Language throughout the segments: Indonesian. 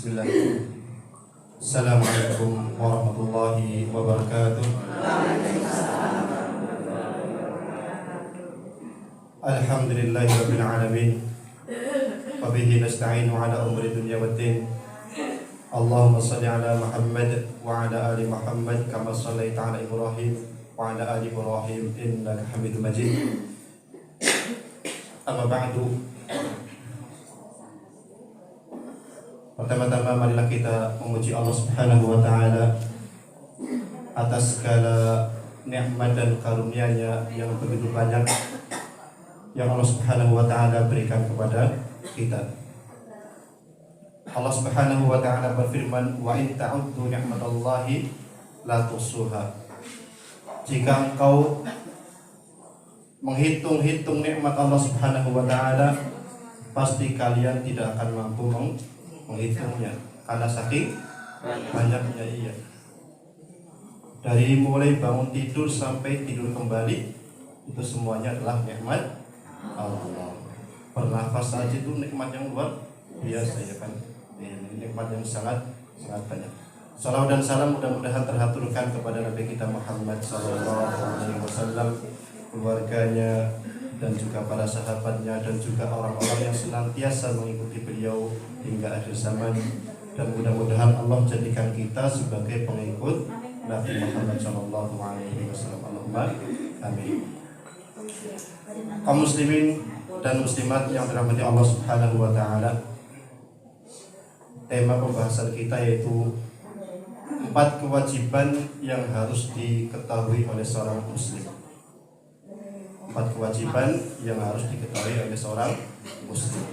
Bismillah. Assalamualaikum warahmatullahi wabarakatuh. Alhamdulillahirabbil alamin. Wa bihi nasta'inu ala umuri dunya waddin. Allahumma shalli ala Muhammad wa ala ali Muhammad kama shallaita ala Ibrahim wa ala ali Ibrahim innaka Hamidum Majid. Amma ba'du. Pertama-tama marilah kita memuji Allah Subhanahu wa taala atas segala nikmat dan karunia-Nya yang begitu banyak yang Allah Subhanahu wa taala berikan kepada kita. Allah Subhanahu wa taala berfirman, "Wa in ta'uddu ni'matallahi la tuhsuha." Jika engkau menghitung-hitung nikmat Allah Subhanahu wa taala, pasti kalian tidak akan mampu menghitungnya karena saking banyaknya. Iya, dari mulai bangun tidur sampai tidur kembali itu semuanya adalah nikmat Allah. Bernafas saja itu nikmat yang luar biasa, ya kan? Nikmat yang sangat banyak. Salawat dan salam mudah-mudahan terhaturkan kepada Nabi kita Muhammad SAW, keluarganya, dan juga para sahabatnya, dan juga orang-orang yang senantiasa mengikuti beliau hingga akhir zaman. Dan mudah-mudahan Allah jadikan kita sebagai pengikut Nabi Muhammad SAW. Allahumma amin. Kaum muslimin dan muslimat yang dirahmati Allah Subhanahu wa taala, tema pembahasan kita yaitu 4 kewajiban yang harus diketahui oleh seorang muslim. 4 kewajiban yang harus diketahui oleh seorang muslim.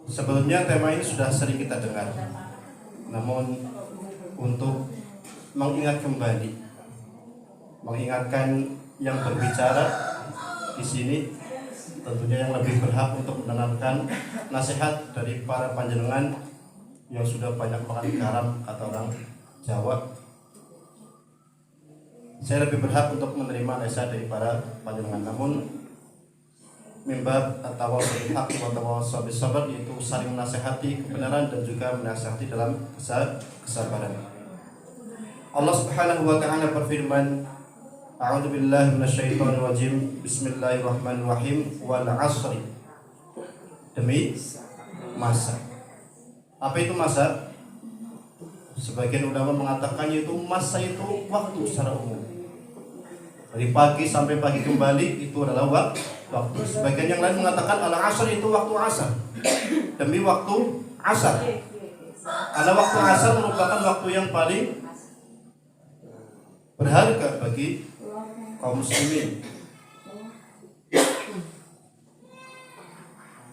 Sebelumnya tema ini sudah sering kita dengar, namun untuk mengingatkan yang berbicara di sini, tentunya yang lebih berhak untuk mendengarkan nasihat dari para panjenengan yang sudah banyak makan garam, kata orang Jawa. Saya lebih berhak untuk menerima nasihat dari para panjenengan. Namun mimbab at-tawassul bil haqq wa tawassul bis sabr, yaitu saling menasihati kebenaran dan juga menasihati dalam kesabaran. Allah Subhanahu wa taala berfirman, A'udzu billahi minasyaitonir rajim. Bismillahirrahmanirrahim. Wal 'ashri. Demi masa. Apa itu masa? Sebagian ulama mengatakan itu masa itu waktu secara umum. Dari pagi sampai pagi kembali itu adalah waktu. Sebagian yang lain mengatakan al-'ashr itu waktu asar. Demi waktu asar. Karena waktu asar merupakan waktu yang paling berharga bagi kaum muslimin.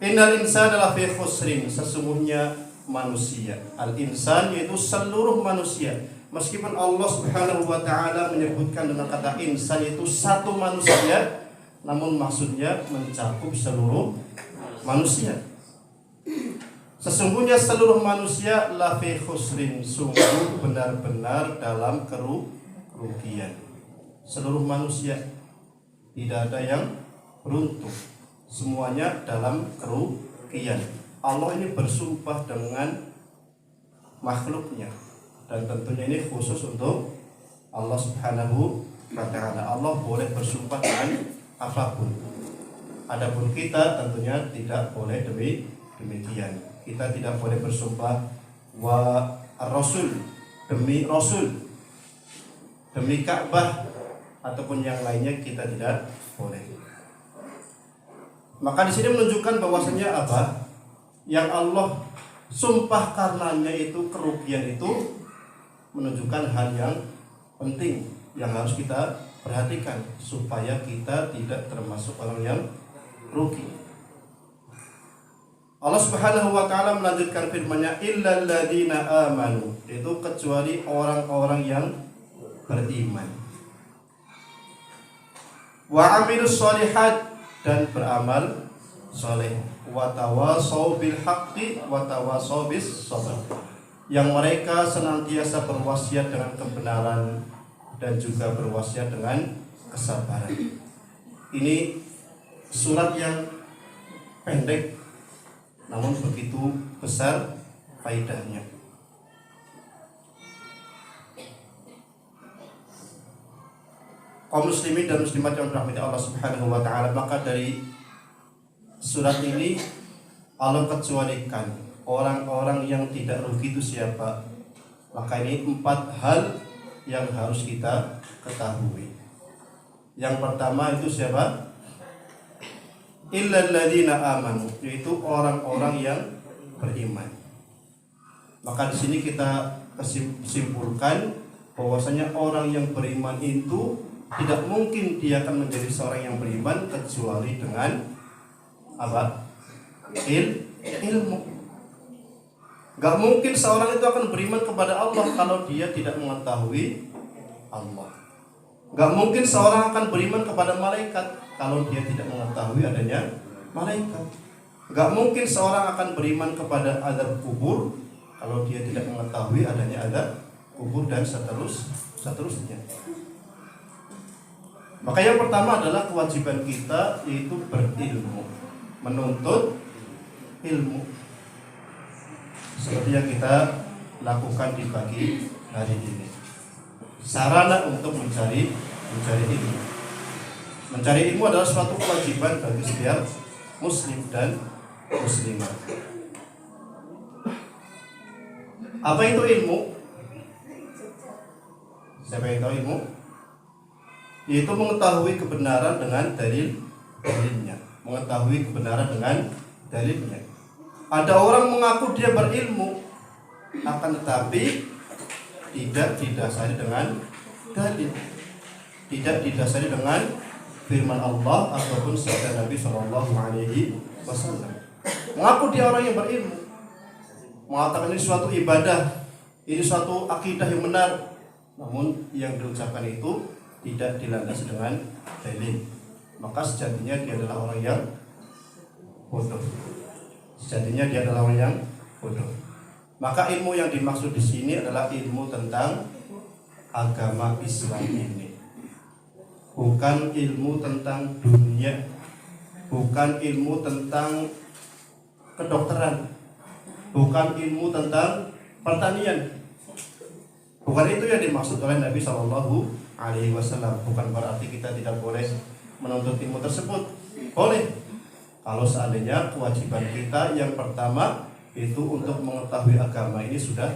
Innal insana lafi khusrin, sesungguhnya manusia, al-insan yaitu seluruh manusia. Meskipun Allah Subhanahu wa taala menyebutkan dengan kata insan itu satu manusia, namun maksudnya mencakup seluruh manusia. Sesungguhnya seluruh manusia lafi khusrin, sungguh benar-benar dalam kerugian. Seluruh manusia, tidak ada yang beruntung, semuanya dalam kerugian. Allah ini bersumpah dengan makhluknya, dan tentunya ini khusus untuk Allah Subhanahu wa ta'ala. Allah boleh bersumpah dengan apapun. Adapun kita tentunya tidak boleh demikian. Kita tidak boleh bersumpah wa rasul, demi rasul, demi Ka'bah ataupun yang lainnya, kita tidak boleh. Maka di sini menunjukkan bahwasanya apa? Yang Allah sumpah karenanya itu kerugian, itu menunjukkan hal yang penting yang harus kita perhatikan supaya kita tidak termasuk orang yang rugi. Allah Subhanahu wa taala melanjutkan firman-Nya, illal ladzina amanu, itu kecuali orang-orang yang beriman, wa amilus sholihat, dan beramal soleh, wa tawasau bil haqqi wa tawasau bis sabr, yang mereka senantiasa berwasiat dengan kebenaran dan juga berwasiat dengan kesabaran. Ini surat yang pendek namun begitu besar faedahnya. Kaum muslimin dan muslimat yang dirahmati Allah Subhanahu wa taala, maka dari surat ini Allah kecualikan orang-orang yang tidak rugi itu siapa. Maka ini 4 hal yang harus kita ketahui. Yang pertama itu siapa? Illal ladzina amanu, yaitu orang-orang yang beriman. Maka di sini kita simpulkan bahwasanya orang yang beriman itu tidak mungkin dia akan menjadi seorang yang beriman kecuali dengan apa? Ilmu. Gak mungkin seorang itu akan beriman kepada Allah kalau dia tidak mengetahui Allah. Gak mungkin seorang akan beriman kepada malaikat kalau dia tidak mengetahui adanya malaikat. Gak mungkin seorang akan beriman kepada azab kubur kalau dia tidak mengetahui adanya azab kubur dan seterusnya. Maka yang pertama adalah kewajiban kita yaitu berilmu, menuntut ilmu. Seperti yang kita lakukan di pagi hari ini. Sarana untuk mencari ilmu. Mencari ilmu adalah suatu kewajiban bagi setiap muslim dan muslimah. Apa itu ilmu? Siapa yang tahu ilmu? Yaitu mengetahui kebenaran dengan dalilnya. Mengetahui kebenaran dengan dalilnya. Ada orang mengaku dia berilmu, akan tetapi tidak didasari dengan dalil, tidak didasari dengan firman Allah ataupun sabda Nabi Shallallahu Alaihi Wasallam. Mengaku dia orang yang berilmu, mengatakan ini suatu ibadah, ini suatu akidah yang benar, namun yang diucapkan itu tidak dilandasi dengan dalil, maka sejatinya dia adalah orang yang bodoh. Sejatinya dia adalah orang yang bodoh. Maka ilmu yang dimaksud di sini adalah ilmu tentang agama Islam ini, bukan ilmu tentang dunia, bukan ilmu tentang kedokteran, bukan ilmu tentang pertanian. Bukan itu yang dimaksud oleh Nabi Shallallahu Alaihi Wasallam. Bukan berarti kita tidak boleh menuntut ilmu tersebut. Boleh, kalau seandainya kewajiban kita yang pertama itu untuk mengetahui agama ini sudah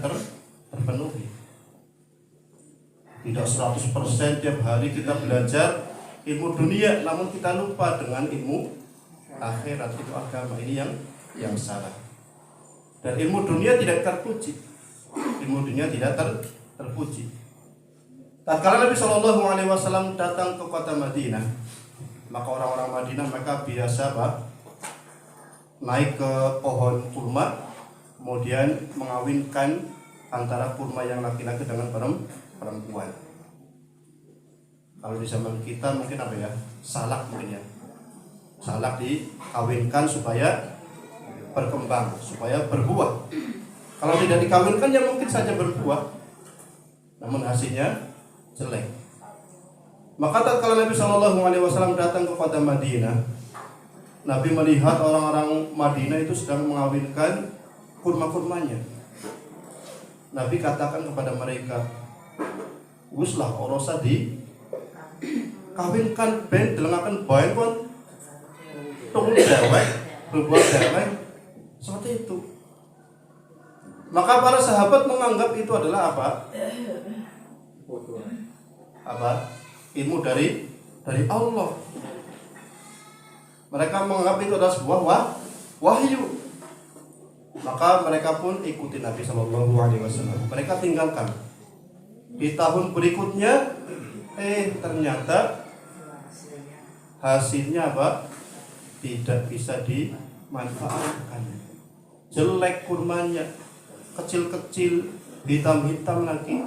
terpenuhi. Tidak 100% tiap hari kita belajar ilmu dunia, namun kita lupa dengan ilmu akhirat, itu agama. Ini yang salah. Dan ilmu dunia tidak terpuji. Ilmu dunia tidak terpuji. Tatkala Nabi Shallallahu Alaihi Wasallam datang ke kota Madinah, maka orang-orang Madinah mereka biasa naik ke pohon kurma, kemudian mengawinkan antara kurma yang laki-laki dengan perempuan. Kalau di zaman kita mungkin apa ya? Salak mungkin ya. Salak dikawinkan supaya berkembang, supaya berbuah. Kalau tidak dikawinkan ya mungkin saja berbuah, namun hasilnya jelek. Maka tatkala Nabi Shallallahu Alaihi Wasallam datang ke kota Madinah, Nabi melihat orang-orang Madinah itu sedang mengawinkan kurma-kurmanya. Nabi katakan kepada mereka, "Uslah orosa di kawinkan ben delengaken bae kon tunggu dewek, berbuat dewek." Seperti itu. Maka para sahabat menganggap itu adalah apa? Ilmu dari Allah. Mereka menganggap itu adalah sebuah wahyu. Maka mereka pun ikuti Nabi Shallallahu Alaihi Wasallam. Mereka tinggalkan. Di tahun berikutnya, ternyata hasilnya apa? Tidak bisa dimanfaatkan. Jelek kurmanya, kecil-kecil, hitam-hitam lagi,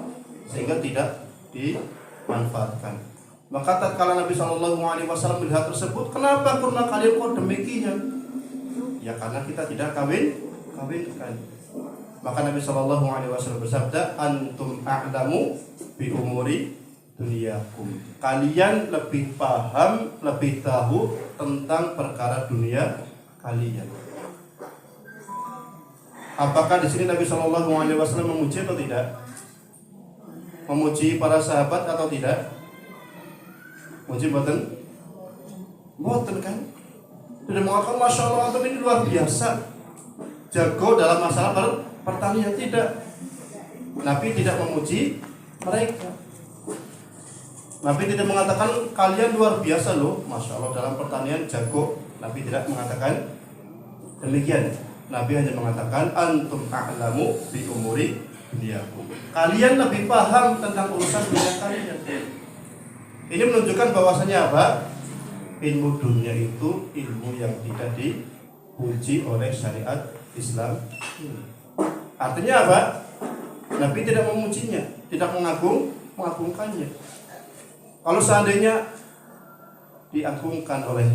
sehingga tidak dimanfaatkan. Maka tatkala Nabi Shallallahu Alaihi Wasallam melihat tersebut, kenapa kurma kalian kok demikian? Ya karena kita tidak kawinkan. Maka Nabi Shallallahu Alaihi Wasallam bersabda, antum a'lamu bi umuri dunyakum. Kalian lebih paham, lebih tahu tentang perkara dunia kalian. Apakah di sini Nabi Shallallahu Alaihi Wasallam memuji atau tidak? Memuji para sahabat atau tidak? Muji boten? Boten kan? Tidak mengatakan Masya Allah antum ini luar biasa, jago dalam masalah pertanian. Tidak. Nabi tidak memuji mereka. Nabi tidak mengatakan kalian luar biasa loh, Masya Allah dalam pertanian jago. Nabi tidak mengatakan demikian. Nabi hanya mengatakan antum a'lamu bi umuri dunyakum. Kalian lebih paham tentang urusan dunia kalian. Ini menunjukkan bahwasanya apa? Ilmu dunia itu ilmu yang tidak dipuji oleh syariat Islam. Artinya apa? Nabi tidak memujinya, tidak mengagungkannya. Kalau seandainya diagungkan oleh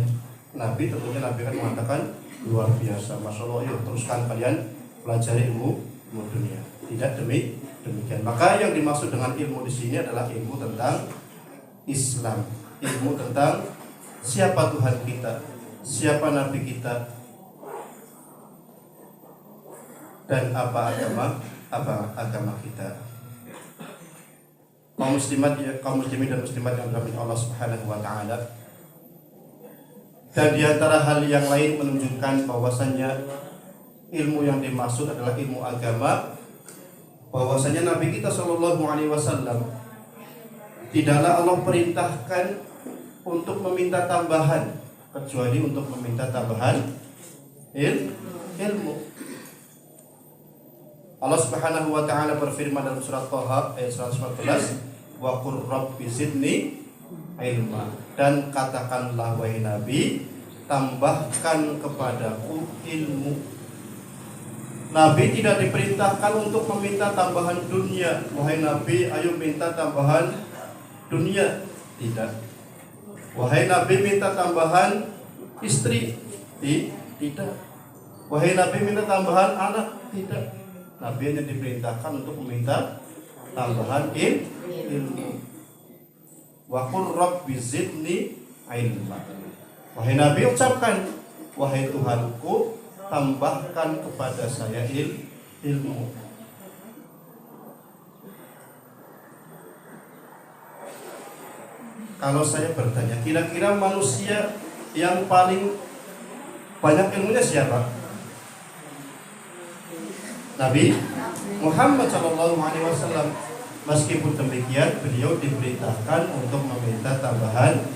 Nabi, tentunya Nabi akan mengatakan luar biasa, Masya Allah, yuk teruskan kalian pelajari ilmu dunia. Tidak demikian. Maka yang dimaksud dengan ilmu di sini adalah ilmu tentang Islam, ilmu tentang siapa Tuhan kita, siapa Nabi kita, dan apa agama kita. Kaum muslimin dan muslimat yang dirahmati Allah Subhanahu wa taala. Dan di antara hal yang lain menunjukkan bahwasannya ilmu yang dimaksud adalah ilmu agama, bahwasanya Nabi kita Shallallahu Alaihi Wasallam tidaklah Allah perintahkan untuk meminta tambahan, kecuali untuk meminta tambahan ilmu. Allah Subhanahu wa taala berfirman dalam surat Thaha ayat 114, wa qur rabbi zidni ilma, dan katakanlah wahai Nabi, tambahkan kepadaku ilmu. Nabi tidak diperintahkan untuk meminta tambahan dunia. Wahai Nabi, ayo minta tambahan dunia. Tidak. Wahai Nabi, minta tambahan istri. Tidak. Wahai Nabi, minta tambahan anak. Tidak. Nabi hanya diperintahkan untuk meminta tambahan ilmu. Wa qur rabbi zidni ilma. Wahai Nabi, ucapkan, wahai Tuhanku, tambahkan kepada saya ilmu. Kalau saya bertanya, kira-kira manusia yang paling banyak ilmunya siapa? Nabi Muhammad SAW. Meskipun demikian, beliau diperintahkan untuk meminta tambahan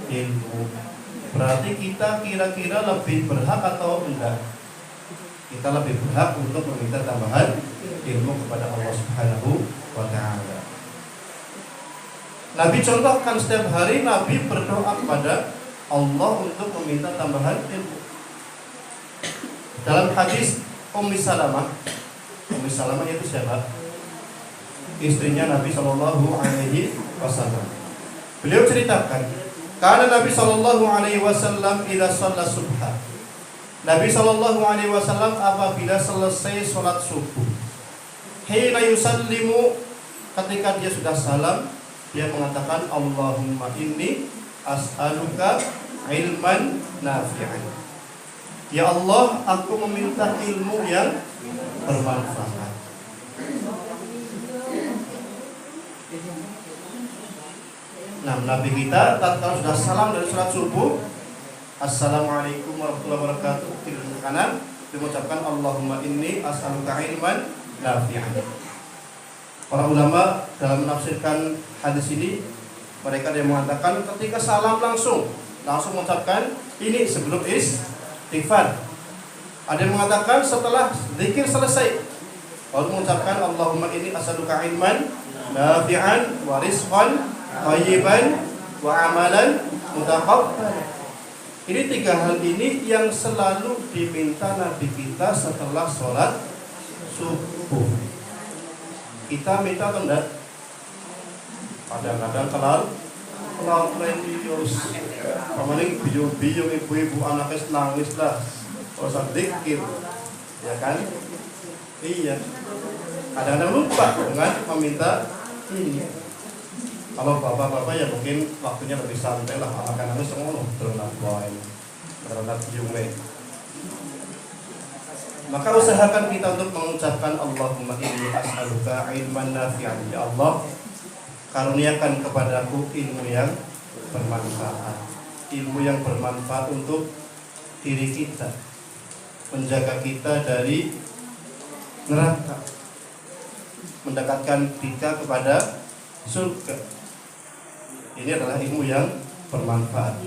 ilmu. Berarti kita kira-kira lebih berhak atau enggak? Kita lebih berhak untuk meminta tambahan ilmu kepada Allah Subhanahu wa taala. Nabi contohkan setiap hari Nabi berdoa kepada Allah untuk meminta tambahan ilmu. Dalam hadis Ummi Salamah itu siapa? Istrinya Nabi Shallallahu Alaihi Wasallam. Beliau ceritakan, karena Nabi Shallallahu Alaihi Wasallam ila sholat subha. Nabi Shallallahu Alaihi Wasallam apabila selesai sholat subuh, hina yusallimu, ketika dia sudah salam, dia mengatakan Allahumma inni as'aluka ilman nafi'an. Ya Allah, aku meminta ilmu yang bermanfaat. Nah, Nabi kita tatkala sudah salam dari sholat subuh, Assalamualaikum warahmatullahi wabarakatuh, tidak kanan, diucapkan Allahumma inni as'aluka ilman nafi'an. Para ulama dalam menafsirkan hadis ini, mereka yang mengatakan ketika salam langsung mengucapkan ini sebelum istighfar. Ada yang mengatakan setelah zikir selesai, lalu mengucapkan Allahumma inni as'aluka ilman nafi'an wa rizqan thayyiban wa amalan mutaqabbal. Ini tiga hal ini yang selalu diminta Nabi kita setelah sholat subuh. Kita minta atau enggak? Kadang-kadang kalau religius, paling biung-biung ibu-ibu anaknya nangis lah, terus zikir, ya kan? Iya. Kadang-kadang lupa dengan meminta ini. Kalau bapak-bapak ya mungkin waktunya lebih santai lah, anak-anak semua loh, terlalu boy, terlalu biung. Maka usahakan kita untuk mengucapkan Allahumma inni as'aluka ilman nafi'an. Ya Allah, karuniakan kepadaku ilmu yang bermanfaat. Ilmu yang bermanfaat untuk diri kita, menjaga kita dari neraka, mendekatkan kita kepada surga. Ini adalah ilmu yang bermanfaat.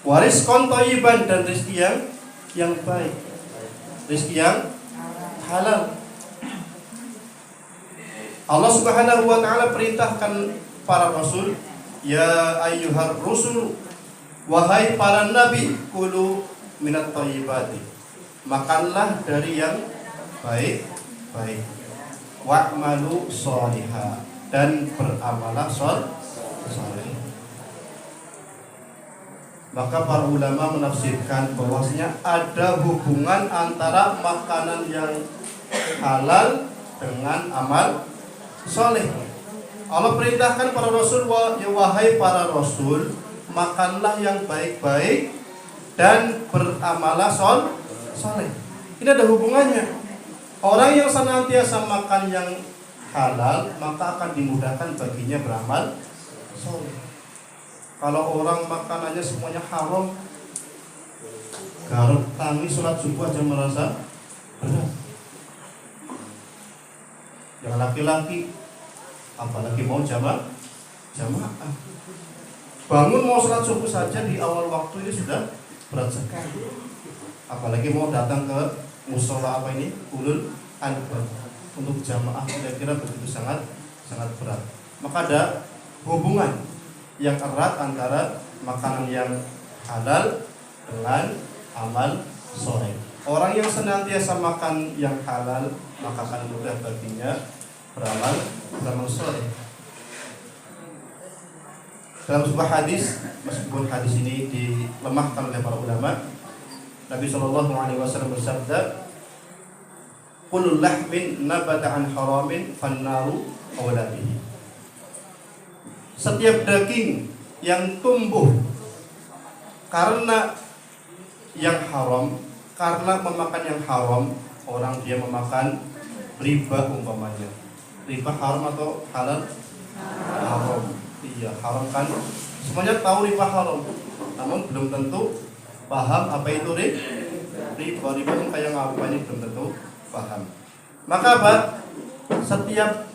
Waris thayyiban, dan rezeki yang baik, rezeki yang halal. Allah Subhanahu wa taala perintahkan para rasul, ya ayyuhar rusul, wahai para nabi, kulu minat thayyibati, makanlah dari yang baik-baik, wa'malu sholihah, dan beramalah sholih. Maka para ulama menafsirkan bahwasanya ada hubungan antara makanan yang halal dengan amal soleh. Allah perintahkan para rasul, wahai para rasul, makanlah yang baik-baik dan beramalah soleh. Ini ada hubungannya. Orang yang senantiasa makan yang halal, maka akan dimudahkan baginya beramal soleh. Kalau orang makanannya semuanya haram, garuk tangi sholat subuh aja merasa berat. Yang laki-laki, apalagi mau jamaah. Bangun mau sholat subuh saja di awal waktu ini sudah berat sekali. Apalagi mau datang ke musola ulul albab untuk jamaah, kira-kira begitu sangat berat. Maka ada hubungan yang erat antara makanan yang halal dengan amal soleh. Orang yang senantiasa makan yang halal, maka akan mudah baginya beramal soleh. Dalam sebuah hadis, meskipun hadis ini dilemahkan oleh para ulama, Nabi SAW bersabda, kullu lahmin nabata an haramin fannaru awla bihi. Setiap daging yang tumbuh karena yang haram, karena memakan yang haram, orang dia memakan riba umpamanya. Riba haram atau halal? Haram. Iya, haram kan? Semuanya tahu riba haram, namun belum tentu paham apa itu riba. Riba itu kayak apa, ini belum tentu paham. Maka apa? Setiap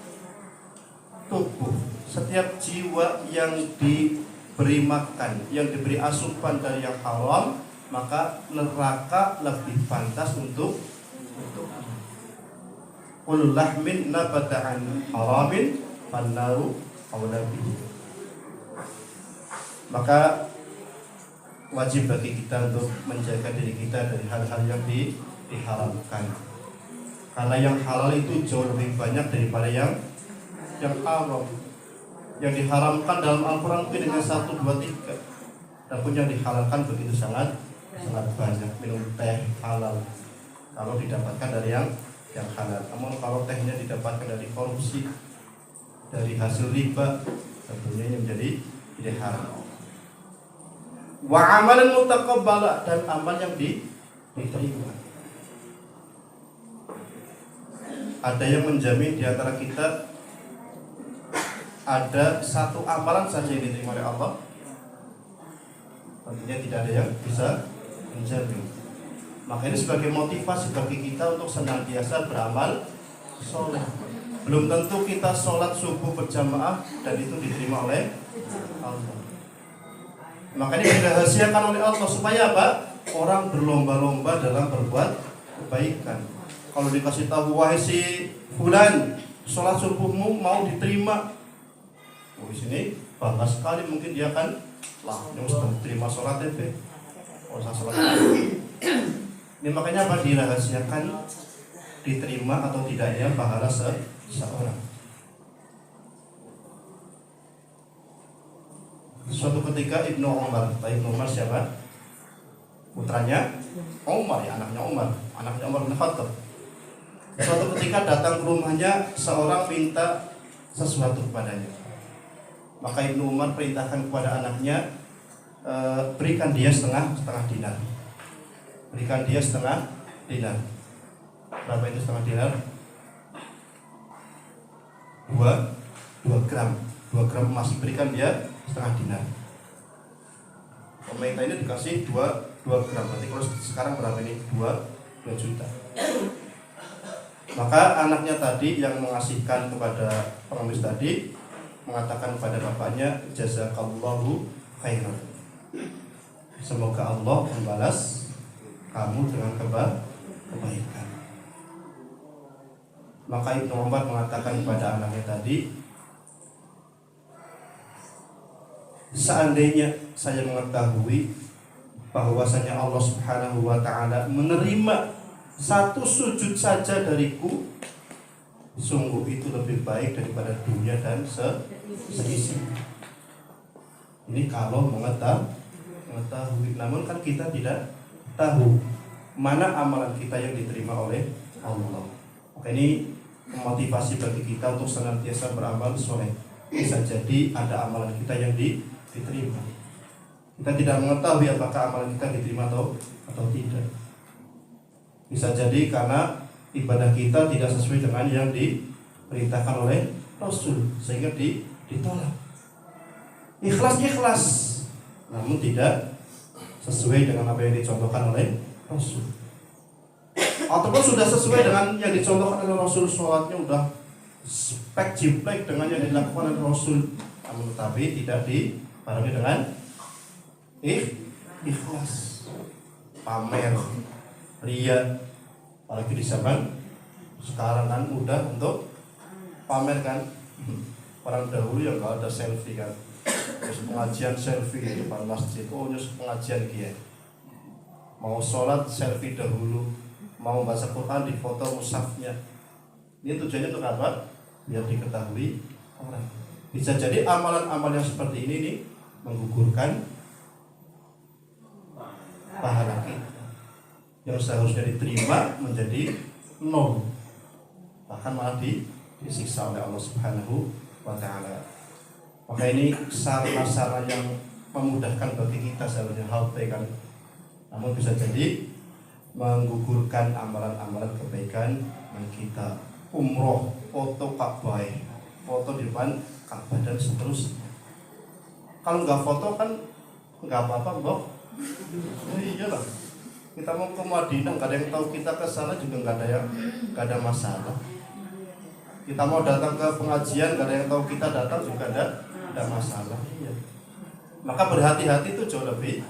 tubuh, setiap jiwa yang diberi makan, yang diberi asupan dari yang haram, maka neraka lebih pantas untuk kullu lahmin nabata an haramin fannaru awla bihi. Maka wajib bagi kita untuk menjaga diri kita dari hal-hal yang diharamkan, karena yang halal itu jauh lebih banyak daripada yang haram. Yang diharamkan dalam Al-Quran mungkin dengan 1, 2, 3, namun yang dihalalkan begitu sangat banyak. Minum teh halal kalau didapatkan dari yang halal, namun kalau tehnya didapatkan dari korupsi, dari hasil riba, tentunya ini menjadi tidak haram. Wa amalan mutaqabbala, dan amal yang diterima. Ada yang menjamin di antara kita ada satu amalan saja yang diterima oleh Allah? Tentunya tidak ada yang bisa menjamin. Maka ini sebagai motivasi bagi kita untuk senantiasa beramal soleh. Belum tentu kita sholat subuh berjamaah dan itu diterima oleh Allah. Maka ini dirahasiakan oleh Allah supaya apa? Orang berlomba-lomba dalam berbuat kebaikan. Kalau dikasih tahu, wahai si fulan, sholat subuhmu mau diterima, di sini bangga sekali, mungkin dia akan yang sudah terima sholat itu, sholat. Ini makanya apa? Dirahasiakan diterima atau tidaknya pahala seorang. Suatu ketika Ibnu Umar siapa? Putranya Umar, ya, anaknya Umar bin Khattab. Suatu ketika datang ke rumahnya seorang minta sesuatu kepadanya. Maka Ibnu Umar perintahkan kepada anaknya, berikan dia setengah dinar. berikan dia setengah dinar. Berapa itu setengah dinar? 2 gram. 2 gram emas, berikan dia setengah dinar. Pemerintah ini dikasih 2 gram. Berarti kalau sekarang berapa ini? 2 juta. Maka anaknya tadi yang mengasihkan kepada pengemis tadi mengatakan kepada bapaknya, jazakallahu khairan. Semoga Allah membalas kamu dengan kebaikan. Maka Ibnu Umar mengatakan kepada anaknya tadi, seandainya saya mengetahui bahwasanya Allah Subhanahu wa taala menerima satu sujud saja dariku, sungguh itu lebih baik daripada dunia dan seisinya. Ini kalau mengetahui, namun kan kita tidak tahu mana amalan kita yang diterima oleh Allah. Maka ini memotivasi bagi kita untuk senantiasa beramal soleh. Bisa jadi ada amalan kita yang diterima. Kita tidak mengetahui apakah amalan kita diterima atau tidak. Bisa jadi karena ibadah kita tidak sesuai dengan yang diperintahkan oleh Rasul, sehingga ditolak. Ikhlas, namun tidak sesuai dengan apa yang dicontohkan oleh Rasul. Ataupun sudah sesuai dengan yang dicontohkan oleh Rasul, sholatnya udah spek jiplek dengan yang dilakukan oleh Rasul, namun tetapi tidak dibarengi dengan ikhlas, pamer, ria. Apalagi di zaman sekarang kan mudah untuk pamer kan. Orang dahulu yang gak ada selfie kan, terus pengajian selfie di depan masjid, terus pengajian dia mau sholat selfie dahulu, mau baca Quran di foto mushafnya. Ini tujuannya untuk apa? Biar diketahui orang. Bisa jadi amalan-amalan yang seperti ini nih menggugurkan pahala kita yang seharusnya diterima menjadi 0, bahkan malah disiksa oleh Allah Subhanahu wa ta'ala. Maka ini sarana-sarana yang memudahkan bagi kita seharusnya HP kan, namun bisa jadi menggugurkan amalan-amalan kebaikan bagi kita. Umroh, foto Ka'bah, foto di depan Ka'bah dan seterusnya. Kalau nggak foto kan nggak apa-apa, Mbok. Iyalah. Kita mau ke Madinah, nggak ada yang tahu kita ke sana juga nggak ada masalah. Kita mau datang ke pengajian, nggak ada yang tahu kita datang juga ada masalah. Iya. Maka berhati-hati itu jauh lebih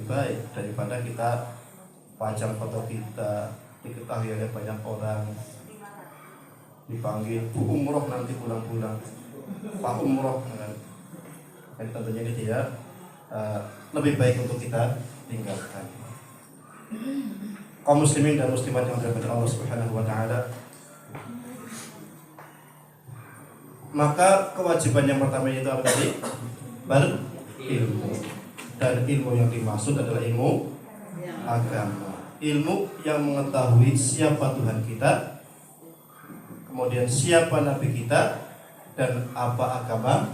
baik daripada kita pajang foto kita diketahui oleh banyak orang, dipanggil Bu Umroh nanti pulang-pulang, Pak Umroh kan. Jadi tentunya ini dia lebih baik untuk kita tinggalkan. Kaum muslimin dan muslimat yang dirahmati Allah Subhanahu wa taala, maka kewajiban yang pertama itu apa tadi? Berilmu. Dan ilmu yang dimaksud adalah ilmu agama. Ilmu yang mengetahui siapa Tuhan kita, kemudian siapa Nabi kita, dan apa agama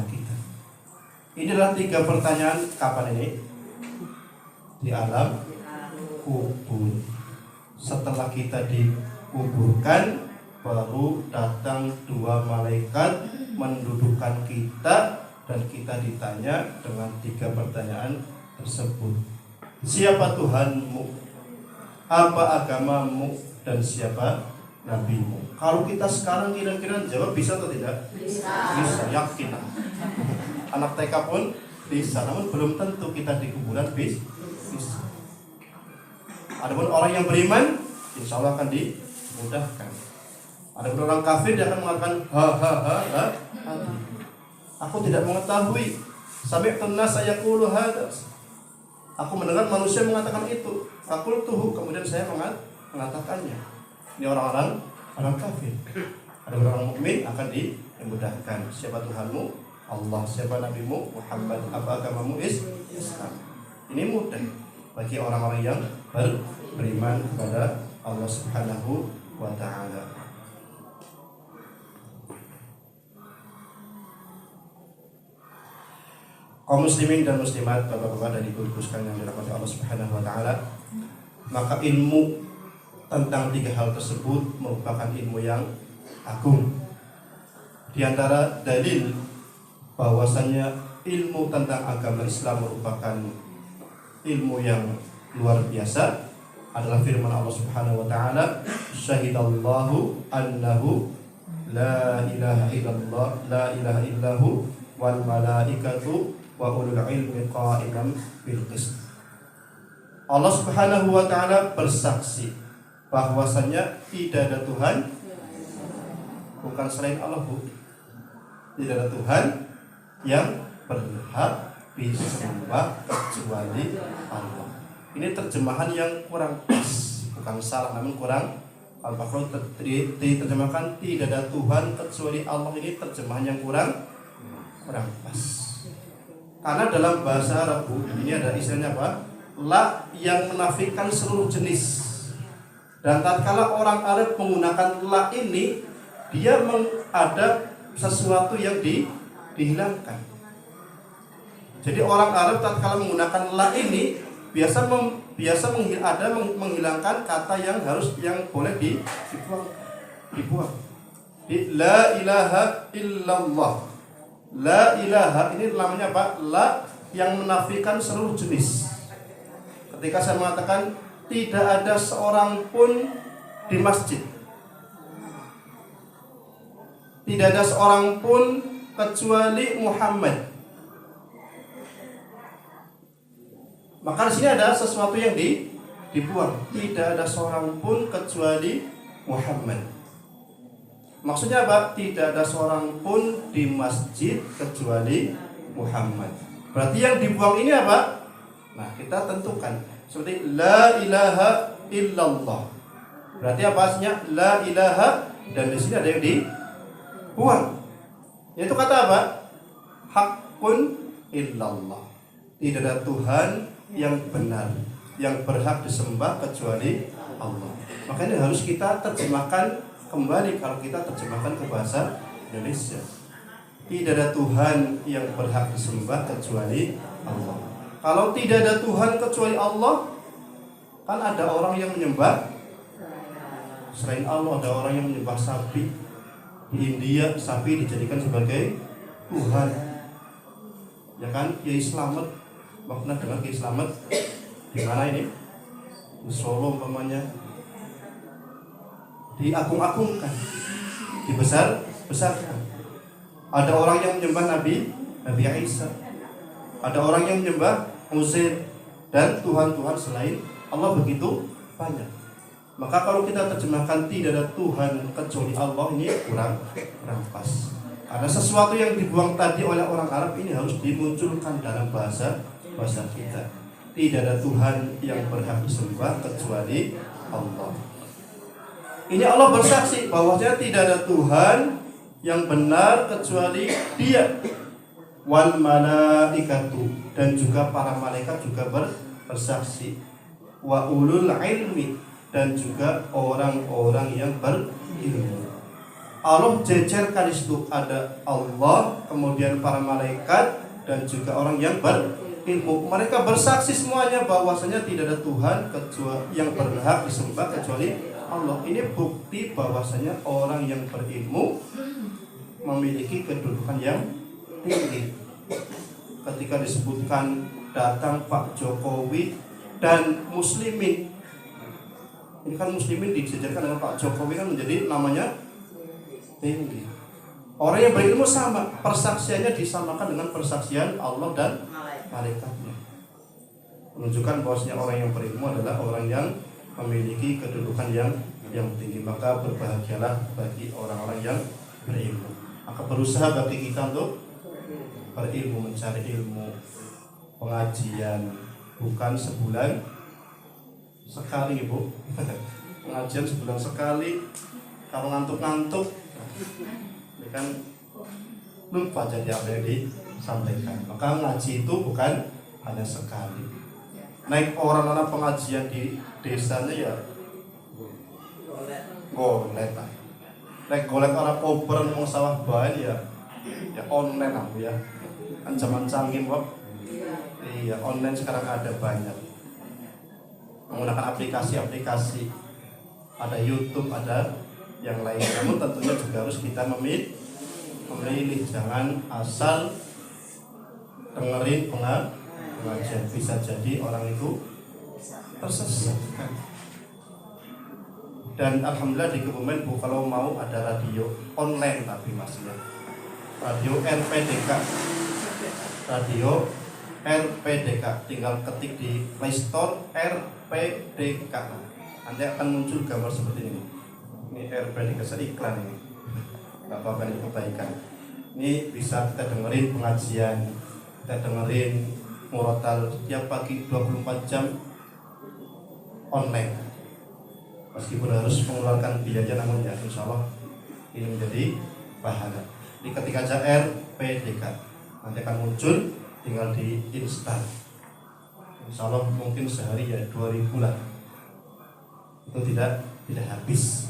kita. Inilah 3 pertanyaan kapan ini? Di alam kubur. Setelah kita dikuburkan, baru datang 2 malaikat mendudukkan kita dan kita ditanya dengan 3 pertanyaan tersebut. Siapa Tuhanmu? Apa agamamu? Dan siapa nabimu? Kalau kita sekarang kira-kira jawab bisa atau tidak? Bisa, yakin. Anak TK pun bisa, namun belum tentu kita di kuburan bisa. Adapun orang yang beriman, insya Allah akan dimudahkan. Adapun orang kafir, dia akan mengatakan ha. Aku tidak mengetahui. Sami'tun nas yaqulu hada. Aku mendengar manusia mengatakan itu. Faqultuhu, kemudian saya mengatakannya. Ini orang kafir. Adapun orang mukmin akan dimudahkan. Siapa Tuhanmu? Allah. Siapa nabimu? Muhammad. Apa agamamu? Islam. Ini mudah bagi orang-orang yang beriman kepada Allah Subhanahu wa ta'ala. Kaum muslimin dan muslimat, bapak-bapak dan ibu-ibu sekalian yang dirahmati Allah Subhanahu wa ta'ala, Maka ilmu tentang 3 hal tersebut merupakan ilmu yang agung. Di antara dalil bahwasanya ilmu tentang agama Islam merupakan ilmu yang luar biasa adalah firman Allah Subhanahu wa taala, syahidallahu annahu la ilaha illallah la ilaha illahu wal malaikatu wa ulul ilmi qa'iman bil qist. Allah Subhanahu wa taala bersaksi bahwasanya tidak ada Tuhan bukan selain Allah, Bu. Tidak ada Tuhan yang berhak disembah kecuali Allah. Ini terjemahan yang kurang pas, bukan salah namun kurang. Al-Baqarah diterjemahkan tidak ada Tuhan kecuali Allah, ini terjemahan yang kurang pas. Karena dalam bahasa Arab, Bu, ini ada istilahnya apa? La yang menafikan seluruh jenis. Dan tatkala orang Arab menggunakan la ini, dia ada sesuatu yang dihilangkan. Jadi orang Arab tatkala menggunakan la ini biasa menghilangkan kata yang boleh dibuang. Di la ilaha illallah. La ilaha ini namanya apa? La yang menafikan seluruh jenis. Ketika saya mengatakan tidak ada seorang pun di masjid, tidak ada seorang pun kecuali Muhammad, maka di sini ada sesuatu yang dibuang. Tidak ada seorang pun kecuali Muhammad. Maksudnya apa? Tidak ada seorang pun di masjid kecuali Muhammad. Berarti yang dibuang ini apa? Nah, kita tentukan seperti la ilaha illallah. Berarti apa artinya? La ilaha, dan di sini ada yang dibuang. Yaitu kata apa? Hakun illallah. Tidak ada Tuhan yang benar, yang berhak disembah kecuali Allah. Makanya harus kita terjemahkan kembali kalau kita terjemahkan ke bahasa Indonesia. Tidak ada Tuhan yang berhak disembah kecuali Allah. Kalau tidak ada Tuhan kecuali Allah, kan ada orang yang menyembah selain Allah, ada orang yang menyembah sapi. Di India sapi dijadikan sebagai Tuhan. Ya kan? Kiai Slamet, makna dengan Kiai Slamet di mana ini? Di Solo umpamanya. Diagung-agungkan, dibesarkan. Ada orang yang menyembah Nabi Isa. Ada orang yang menyembah Uzair dan Tuhan-Tuhan selain Allah begitu banyak. Maka kalau kita terjemahkan tidak ada Tuhan kecuali Allah, ini kurang pas. Karena sesuatu yang dibuang tadi oleh orang Arab ini harus dimunculkan dalam bahasa kita. Tidak ada Tuhan yang berhak disembah kecuali Allah. Ini Allah bersaksi bahwasanya tidak ada Tuhan yang benar kecuali Dia. Wal malaikatu, dan juga para malaikat juga bersaksi. Wa ulul ilmi, dan juga orang-orang yang berilmu. Allah jejerkan di situ, ada Allah, kemudian para malaikat, dan juga orang yang berilmu. Mereka bersaksi semuanya bahwasanya tidak ada Tuhan kecuali yang berhak disembah kecuali Allah. Ini bukti bahwasanya orang yang berilmu memiliki kedudukan yang tinggi. Ketika disebutkan datang Pak Jokowi dan Muslimin, ini kan Muslimin disejarkan dengan Pak Jokowi kan menjadi namanya tinggi. Orang yang berilmu sama, persaksiannya disamakan dengan persaksian Allah dan malaikatnya, menunjukkan bahwasanya orang yang berilmu adalah orang yang memiliki kedudukan yang tinggi. Maka berbahagialah bagi orang-orang yang berilmu. Maka berusaha bagi kita untuk berilmu, mencari ilmu. Pengajian bukan sebulan sekali, Bu. Pengajian sebulan sekali, kalau ngantuk-ngantuk ini kan lupa jadi apa yang disampaikan. Maka ngaji itu bukan hanya sekali. Naik orang-orang pengajian di desanya ya golek. Naik golek orang kober mau sawah bahan ya online aku ya. Kan zaman canggih, Bob. Iya, online sekarang ada banyak. menggunakan aplikasi-aplikasi, ada YouTube, ada yang lain. Namun tentunya juga harus kita memilih, jangan asal dengerin pengajian, bisa jadi orang itu tersesat. Dan alhamdulillah di Kebumen Bu, kalau mau ada radio online tapi masih ya, radio RPDK, radio RPDK, tinggal ketik di Play Store RPDK, nanti akan muncul gambar seperti ini. Ini RPDK, saya iklan ini, nggak apa-apa, ini kebaikan. Ini bisa kita dengerin pengajian, kita dengerin murotal setiap pagi 24 jam online. Meskipun harus mengeluarkan biaya, namun ya insya Allah ini menjadi pahala. Di ketika aja RPDK, nanti akan muncul, tinggal di instan. Insya Allah mungkin sehari ya 2000 lah, itu tidak habis.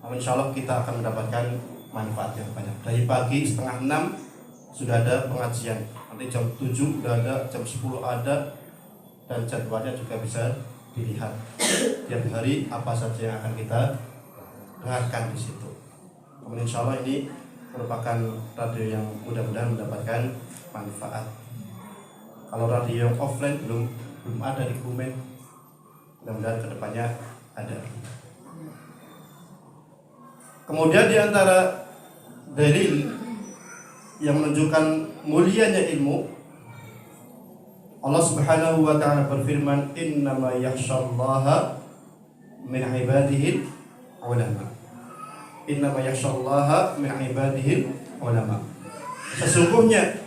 Namun insya Allah kita akan mendapatkan manfaat yang banyak. Dari pagi 5:30 sudah ada pengajian, nanti jam 7 sudah ada, jam 10 ada, dan jadwalnya juga bisa dilihat tiap hari apa saja yang akan kita dengarkan di situ. Kemudian insya Allah ini merupakan radio yang mudah-mudahan mendapatkan manfaat. Kalau radio yang offline belum ada di Kebumen, mudah-mudahan kedepannya ada. Kemudian di antara dalil yang menunjukkan mulianya ilmu, Allah Subhanahu wa ta'ala berfirman, innama yakhshallaha min ibadihi ulama. Innama yakhshallaha min ibadihi ulama. Sesungguhnya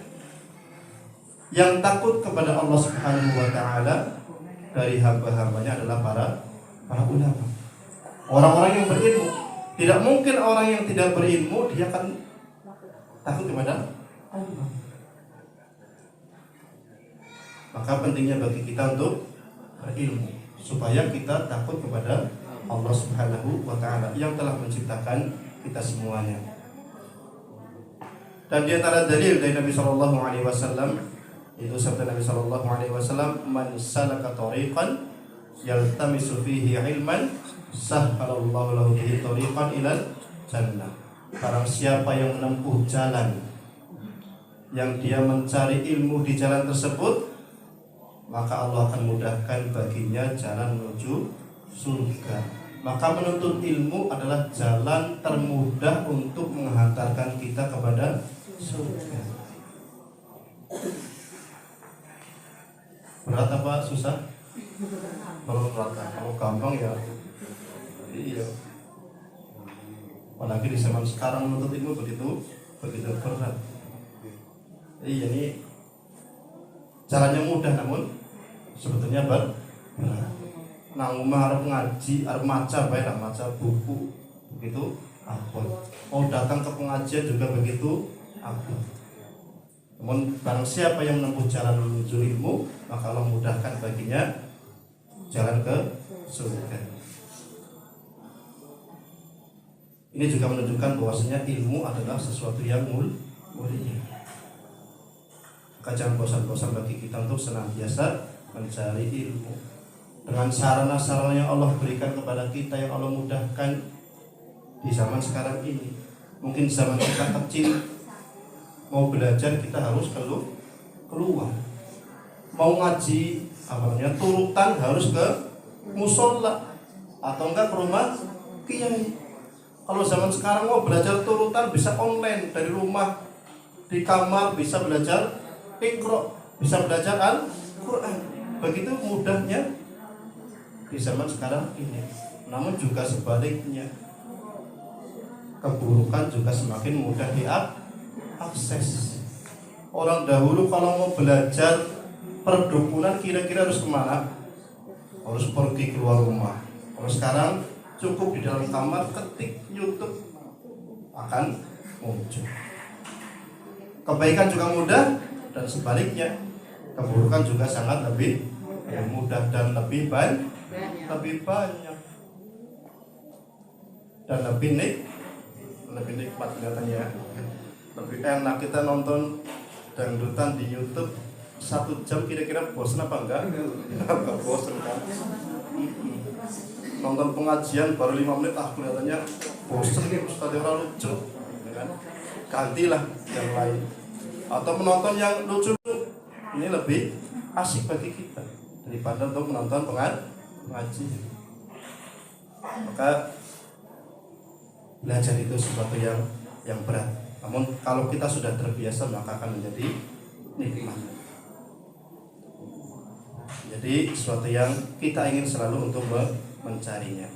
yang takut kepada Allah Subhanahu wa ta'ala dari hamba-hambanya adalah para ulama, orang-orang yang berilmu. Tidak mungkin orang yang tidak berilmu dia akan takut kepada Allah. Maka pentingnya bagi kita untuk berilmu supaya kita takut kepada Allah Subhanahu wa ta'ala yang telah menciptakan kita semuanya. Dan di antara dalil dari Nabi sallallahu alaihi wasallam itu sabda Nabi sallallahu alaihi wasallam, man salaka tariqan yaltamisu fihi ilman sahhalallahu lahu bihi tariqan ilal jannah. Barang siapa yang menempuh jalan yang dia mencari ilmu di jalan tersebut, maka Allah akan mudahkan baginya jalan menuju surga. Maka menuntut ilmu adalah jalan termudah untuk menghantarkan kita kepada surga. Berat apa susah? Berat. Kalau gampang ya iya. Apalagi di zaman sekarang menuntut ilmu begitu berat. Iya, ini caranya mudah namun sebetulnya berat. Nang omah arep ngaji, arep maca buku begitu abot. Mau datang ke pengajian juga begitu abot. Namun barang siapa yang menempuh jalan menuju ilmu, maka Allah mudahkan baginya jalan ke surga. Ini juga menunjukkan bahwasanya ilmu adalah sesuatu yang mulia. Maka jangan bosan-bosan bagi kita untuk senantiasa mencari ilmu dengan sarana-sarana yang Allah berikan kepada kita, yang Allah mudahkan di zaman sekarang ini. Mungkin zaman kita kecil mau belajar kita harus keluar, mau ngaji awalnya turutan harus ke musola atau enggak ke rumah kiai. Kalau zaman sekarang mau belajar turutan bisa online dari rumah, di kamar bisa belajar Iqra, bisa belajar Al-Quran. Begitu mudahnya di zaman sekarang ini. Namun juga sebaliknya, keburukan juga semakin mudah diakses. Orang dahulu kalau mau belajar perdukunan kira-kira harus kemana? Harus pergi keluar rumah. Kalau sekarang cukup di dalam kamar ketik YouTube akan muncul. Kebaikan juga mudah dan sebaliknya keburukan juga sangat lebih mudah dan lebih banyak dan lebih nikmat katanya. Lebih enak kita nonton dangdutan di YouTube 1 jam kira-kira bosan apa enggak? Enggak bosan kan? Nonton pengajian baru 5 menit kelihatannya bosan nih, Ustadz orang lucu, ya kan? Gantilah yang lain. Atau menonton yang lucu, ini lebih asik bagi kita daripada untuk menonton pengajian. Maka belajar itu sesuatu yang berat. Namun kalau kita sudah terbiasa maka akan menjadi nikmat. Jadi sesuatu yang kita ingin selalu untuk mencarinya.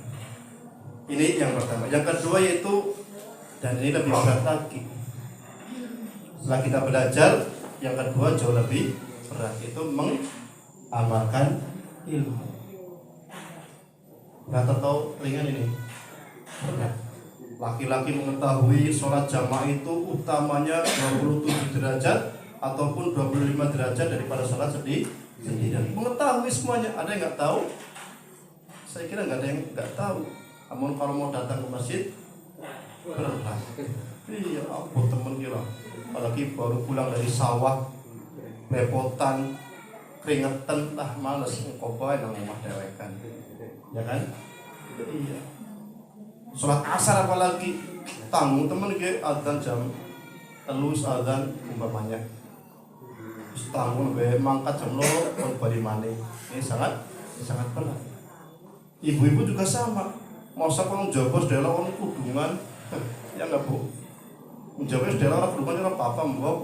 Ini yang pertama. Yang kedua yaitu, dan ini lebih berat lagi. Setelah kita belajar, yang kedua jauh lebih berat, itu mengamalkan ilmu. Berat atau ringan ini? Berat. Laki-laki mengetahui sholat jamaah itu utamanya 27 derajat ataupun 25 derajat daripada sholat sendirian. Mengetahui semuanya. Ada yang nggak tahu? Saya kira nggak ada yang nggak tahu. Namun kalau mau datang ke masjid, berat. Iya, apa temen kira? Apalagi baru pulang dari sawah, repotan, keringetan, males ngkobain nang omah dewekan. Ya kan? Iya. Sholat asar apalagi tanggung temen ke adzan jam 3 adzan umpamanya. Tanggung be mangkat jam 2 kon bari maneh. Ini sangat berat. Ibu-ibu juga sama. Masa kalau njobos dela wong kudungan, ya enggak Bu? Njobos dela ora kudungan ora apa-apa, Mbok.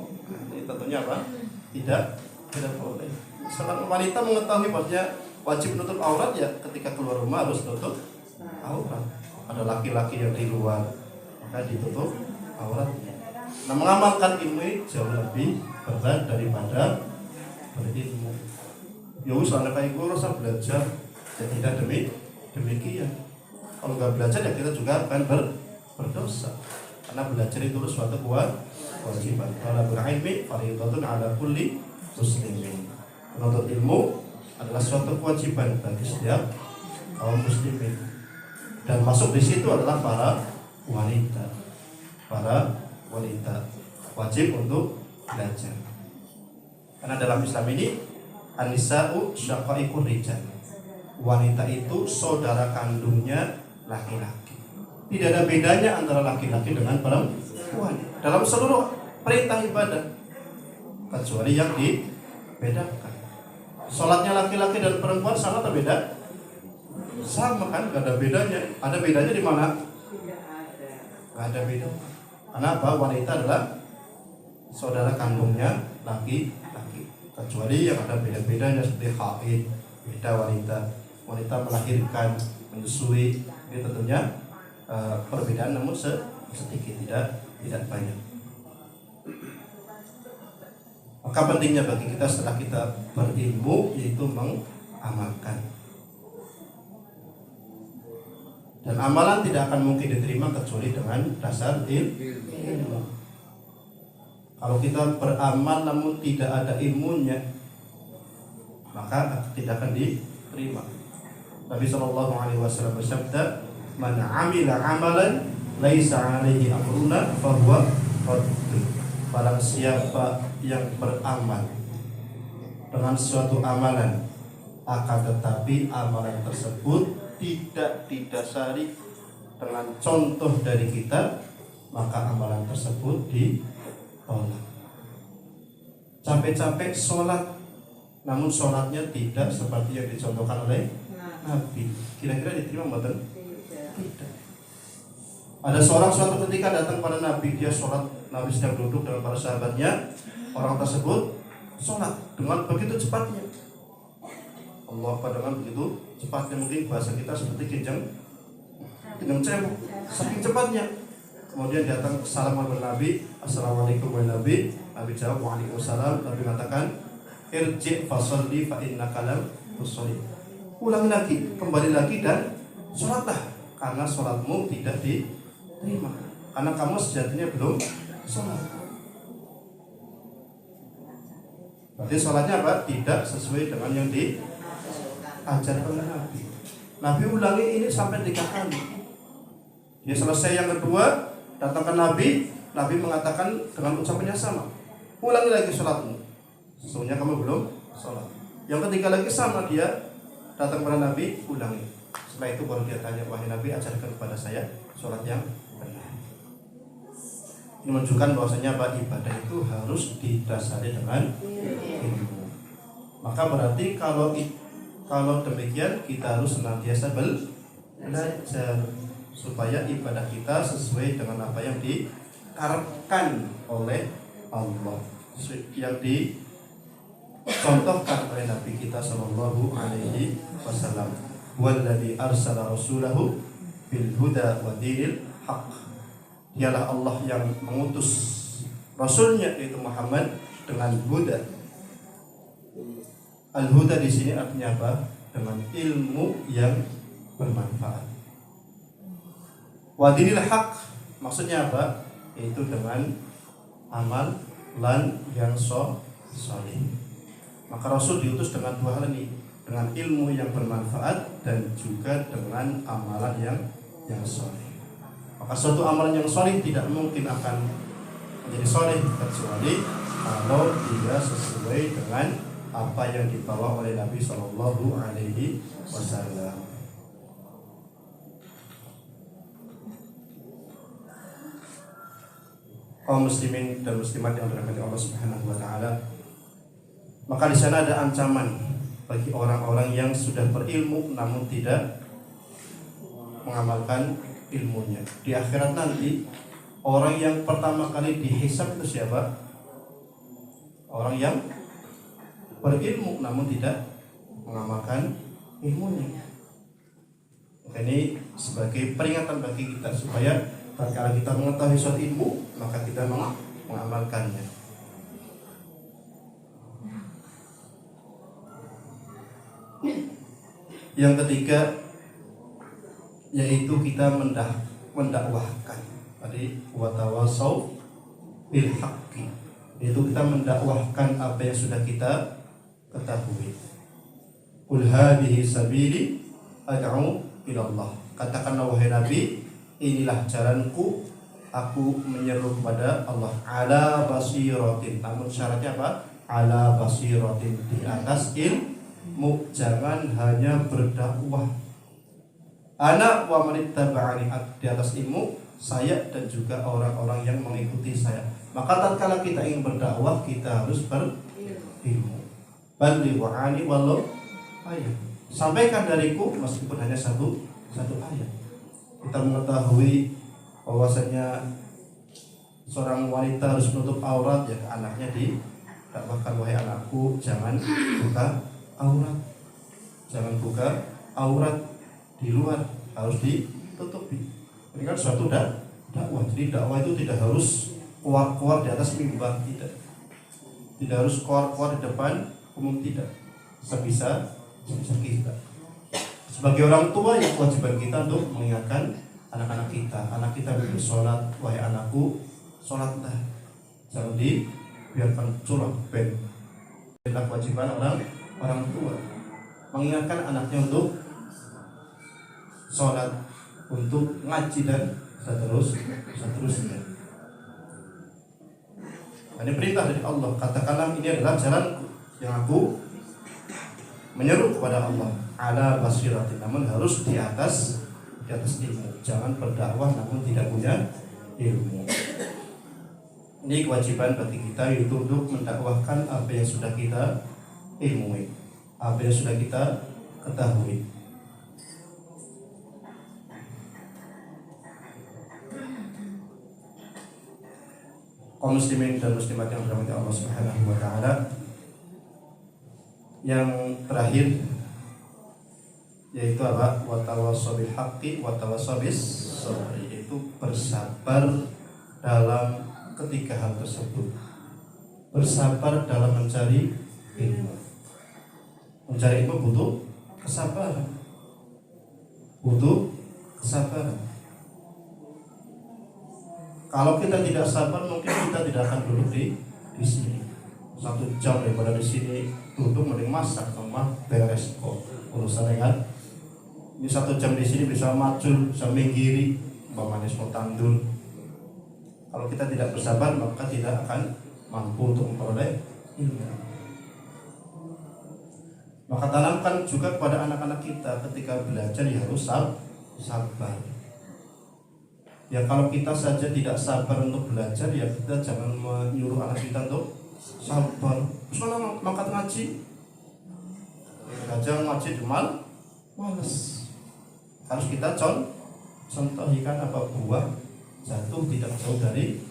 Ini tentunya apa? Tidak boleh. Seorang wanita mengetahui bahwasanya wajib menutup aurat ya ketika keluar rumah harus tutup aurat. Ada laki-laki yang di luar, maka ditutup auratnya. Nah, mengamalkan ilmu ini jauh lebih berat daripada berilmu. Ya wis ana kayak gue rasa belajar, ya tidak demikian. Kalau nggak belajar ya kita juga akan berdosa. Karena belajar itu suatu kewajiban. Kalau berilmi fardhatun ala kulli muslimin. Menuntut ilmu adalah suatu kewajiban bagi setiap kaum muslimin. Dan masuk di situ adalah para wanita. Para wanita wajib untuk belajar. Karena dalam Islam ini an-nisa'u syaqaiqur rijal. Wanita itu saudara kandungnya laki-laki. Tidak ada bedanya antara laki-laki dengan perempuan dalam seluruh perintah ibadah, kecuali yang dibedakan. Sholatnya laki-laki dan perempuan sama atau beda? Sama kan, gak ada bedanya. Ada bedanya di mana? Gak ada beda. Kenapa? Wanita adalah saudara kandungnya laki-laki. Kecuali yang ada beda-bedanya seperti haid, beda wanita melahirkan, menyusui, ini tentunya perbedaan namun sedikit, tidak banyak. Maka pentingnya bagi kita setelah kita berilmu yaitu mengamalkan. Dan amalan tidak akan mungkin diterima kecuali dengan dasar ilmu. Kalau kita beramal namun tidak ada ilmunya, maka tidak akan diterima. Nabi SAW bersabda, "Man 'amila 'amalan laisa 'alaihi amruna fahuwa radd." Barang siapa yang beramal dengan suatu amalan akan tetapi amalan tersebut tidak didasari dengan contoh dari kita, maka amalan tersebut ditolak. Capek-capek sholat, namun sholatnya tidak seperti yang dicontohkan oleh Nabi, kira-kira diterima betul? Tidak. Ada seorang suatu ketika datang pada Nabi, dia sholat, Nabi sedang duduk dengan para sahabatnya. Orang tersebut sholat dengan begitu cepatnya. Allah dengan begitu cepatnya, mungkin bahasa kita seperti kencang cebok, saking cepatnya. Kemudian datang salam kepada Nabi, assalamualaikum warahmatullahi wabarakatuh. Nabi jawab, waalaikumsalam. Nabi mengatakan, irji' fasolli fa innaka lam tusolli. Ulangi lagi, kembali lagi dan sholatlah, karena sholatmu tidak diterima, karena kamu sejatinya belum sholat. Berarti sholatnya apa? Tidak sesuai dengan yang diajarkan oleh Nabi. Nabi ulangi ini sampai 3 kali. Dia selesai yang kedua, datang ke Nabi. Nabi mengatakan dengan ucapan yang sama, ulangi lagi sholatmu sesungguhnya kamu belum sholat. Yang ketiga lagi sama, dia datang kepada Nabi, ulangi. Setelah itu baru dia tanya, wahai Nabi, ajarkan kepada saya sholat yang benar. Ini menunjukkan bahwasanya ibadah itu harus didasari dengan ilmu. Maka berarti kalau demikian kita harus senantiasa belajar supaya ibadah kita sesuai dengan apa yang diharapkan oleh Allah, yang dicontohkan oleh Nabi kita Shallallahu Alaihi Wasallam. Walladzi arsala rasulahu bil huda wa dinil haq. Dialah Allah yang mengutus Rasulnya yaitu Muhammad dengan huda. Al-huda di sini artinya apa? Dengan ilmu yang bermanfaat. Wa dinil haq maksudnya apa? Yaitu dengan amalan yang sholih. Maka Rasul diutus dengan dua hal ini, dengan ilmu yang bermanfaat dan juga dengan amalan yang sholih. Maka suatu amalan yang sholih tidak mungkin akan menjadi sholih kecuali kalau dia sesuai dengan apa yang dibawa oleh Nabi Shallallahu Alaihi Wasallam. Kaum muslimin dan muslimat yang dirahmati Allah Subhanahu Wa Taala, maka di sana ada ancaman bagi orang-orang yang sudah berilmu namun tidak mengamalkan ilmunya. Di akhirat nanti orang yang pertama kali dihisab itu siapa? Orang yang berilmu namun tidak mengamalkan ilmunya. Ini sebagai peringatan bagi kita supaya tatkala kita mengetahui suatu ilmu maka kita mengamalkannya. Yang ketiga yaitu kita mendakwahkan. Tadi watawasau bil haqqi, yaitu kita mendakwahkan apa yang sudah kita ketahui. Qul hadhihi sabili ad'u ila Allah. Katakanlah wahai Nabi, inilah jalanku, aku menyeru kepada Allah. Ala basiratin. Namun syaratnya apa? Ala basiratin, di atas ilmu. Jangan hanya berdakwah. Ana wa manittaba'ani, di atas ilmu saya dan juga orang-orang yang mengikuti saya. Maka tatkala kita ingin berdakwah kita harus berilmu. Balligh wa'ani walau ayat. Sampaikan dariku meskipun hanya satu ayat. Kita mengetahui bahwasanya seorang wanita harus menutup aurat, ya anaknya didakwahkan, wahai anakku jangan buka aurat. Jangan buka aurat di luar, harus ditutupi. Ini kan suatu dakwah. Jadi dakwah itu tidak harus keluar di atas mimbar, tidak harus keluar di depan umum, tidak. Sebisa kita. Sebagai orang tua yang kewajiban kita untuk mengingatkan anak-anak kita. Anak kita belum sholat, wahai anakku sholatlah, jangan dibiarkan curang. Inilah kewajiban orang tua, mengingatkan anaknya untuk sholat, untuk ngaji dan seterusnya. Ini perintah dari Allah. Katakanlah ini adalah jalanku yang aku menyeru kepada Allah. Ala basiratin, namun harus di atas ilmu. Jangan berdakwah namun tidak punya ilmu. Ini kewajiban bagi kita, yaitu untuk mendakwahkan apa yang sudah kita ilmui, apa yang sudah kita ketahui. Kaum muslimin dan muslimat yang dirahmati Allah Subhanahu wa taala, yang terakhir yaitu apa? Watawassaw bil haqqi watawassaw bis sabri, itu bersabar dalam ketiga hal tersebut. Bersabar dalam mencari ilmu. Mencari ilmu butuh kesabaran. Kalau kita tidak sabar, mungkin kita tidak akan duduk di sini. 1 jam daripada di sini duduk mending masak sama beres kok urusannya kan. Ini 1 jam di sini bisa macul, bisa minggiri, manis mau tandur. Kalau kita tidak bersabar maka tidak akan mampu untuk memperoleh ilmu. Maka tanamkan juga kepada anak-anak kita ketika belajar ya harus sabar. Ya kalau kita saja tidak sabar untuk belajar, ya kita jangan menyuruh anak kita untuk sabar. Soalnya mangkat ngaji, belajar ngaji cuman males. Harus kita contohikan apa buah jatuh tidak jauh dari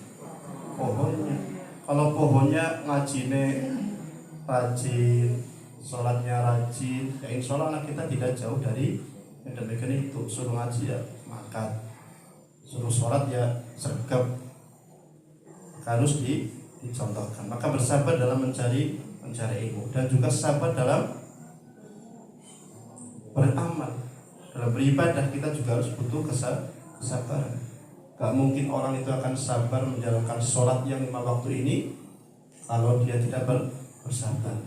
pohonnya. Kalau pohonnya ngajine rajin, sholatnya rajin, ya insya Allah anak kita tidak jauh dari yang demikian itu. Suruh ngaji ya makan, suruh sholat ya sergap, harus dicontohkan. Maka bersabar dalam mencari ilmu, dan juga sabar dalam beramal, dalam beribadah. Kita juga harus butuh kesabaran. Gak mungkin orang itu akan sabar menjalankan sholat yang 5 waktu ini kalau dia tidak bersabar.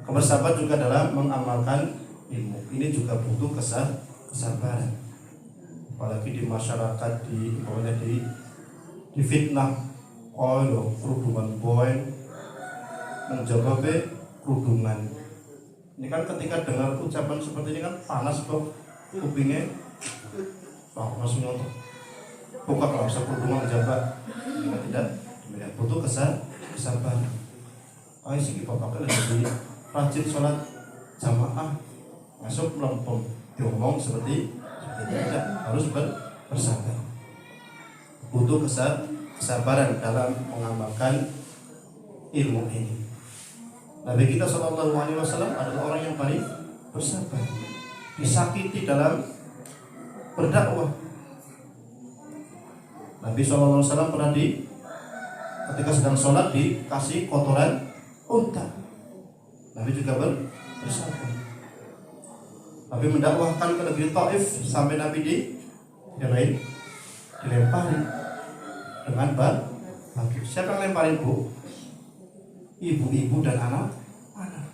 Bersabar juga dalam mengamalkan ilmu, ini juga butuh kesabaran. Apalagi di masyarakat, di fitnah, kerudungan boy, menjawab kerudungan. Ini kan ketika dengar ucapan seperti ini kan panas kok kupingnya, langsung untuk buka kalau bisa kerudungan jabat. Ini tidak butuh kesabaran. Ayo sih bapak lebih rajin sholat jamaah, masuk melempem diomong seperti tidak, harus bersabar. Butuh kesabaran dalam mengamalkan ilmu ini. Nabi kita SAW adalah orang yang paling bersabar, disakiti dalam berdakwah. Nabi SAW pernah ketika sedang sholat dikasih kotoran unta. Nabi juga bersabar. Nabi mendakwahkan ke negeri Taif sampai Nabi dilempari dengan batu. Siapa yang lemparin, Bu? Ibu-ibu dan anak-anak.